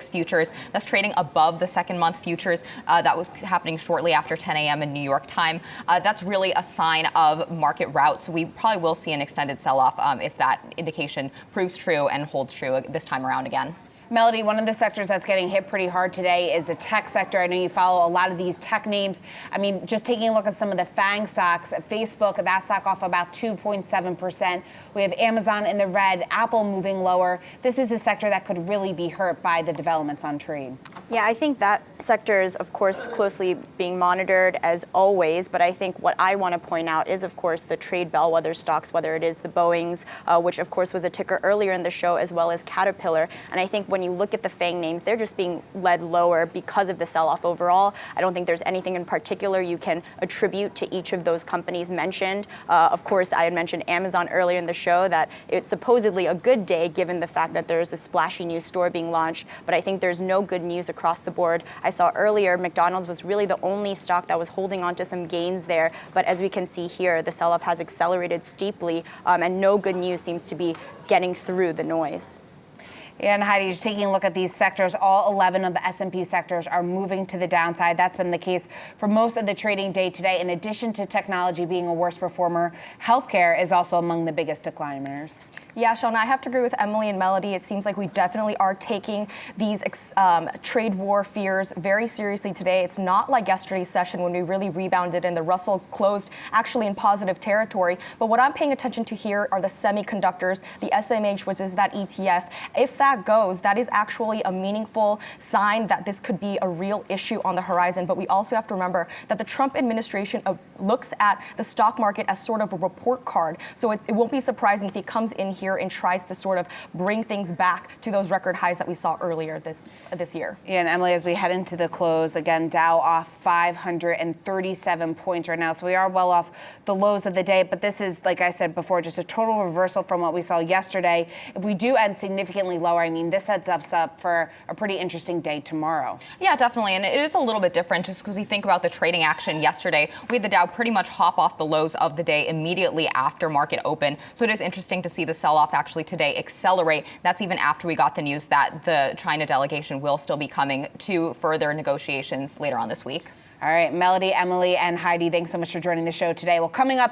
VIX futures. That's trading above the second-month futures. That was happening shortly after 10 a.m. in New York time. That's really a sign of market rout. So we probably will see an extended sell-off if that indication proves true and holds true this time around again. Melody, one of the sectors that's getting hit pretty hard today is the tech sector. I know you follow a lot of these tech names. I mean, just taking a look at some of the FANG stocks, Facebook, that stock off about 2.7%. We have Amazon in the red, Apple moving lower. This is a sector that could really be hurt by the developments on trade. Yeah, I think that sector is, of course, closely being monitored as always. But I think what I want to point out is, of course, the trade bellwether stocks, whether it is the Boeings, which, of course, was a ticker earlier in the show, as well as Caterpillar. And I think when you look at the FANG names, they're just being led lower because of the sell-off overall. I don't think there's anything in particular you can attribute to each of those companies mentioned. Of course, I had mentioned Amazon earlier in the show that it's supposedly a good day given the fact that there's a splashy new store being launched, but I think there's no good news across the board. I saw earlier McDonald's was really the only stock that was holding on to some gains there, but as we can see here, the sell-off has accelerated steeply, and no good news seems to be getting through the noise. And Heidi, just taking a look at these sectors, all 11 of the S&P sectors are moving to the downside. That's been the case for most of the trading day today. In addition to technology being a worst performer, healthcare is also among the biggest decliners. Yeah, Shona, I have to agree with Emily and Melody. It seems like we definitely are taking these trade war fears very seriously today. It's not like yesterday's session when we really rebounded and the Russell closed actually in positive territory. But what I'm paying attention to here are the semiconductors, the SMH, which is that ETF. If that goes, that is actually a meaningful sign that this could be a real issue on the horizon. But we also have to remember that the Trump administration looks at the stock market as sort of a report card. So it won't be surprising if he comes in here and tries to sort of bring things back to those record highs that we saw earlier this year. Yeah, and Emily, as we head into the close, again, Dow off 537 points right now. So we are well off the lows of the day. But this is, like I said before, just a total reversal from what we saw yesterday. If we do end significantly lower, I mean, this sets us up for a pretty interesting day tomorrow. Yeah, definitely. And it is a little bit different just because we think about the trading action yesterday. We had the Dow pretty much hop off the lows of the day immediately after market open. So it is interesting to see the sell-off actually today accelerate. That's even after we got the news that the China delegation will still be coming to further negotiations later on this week. All right, Melody, Emily, and Heidi, thanks so much for joining the show today. Well, coming up.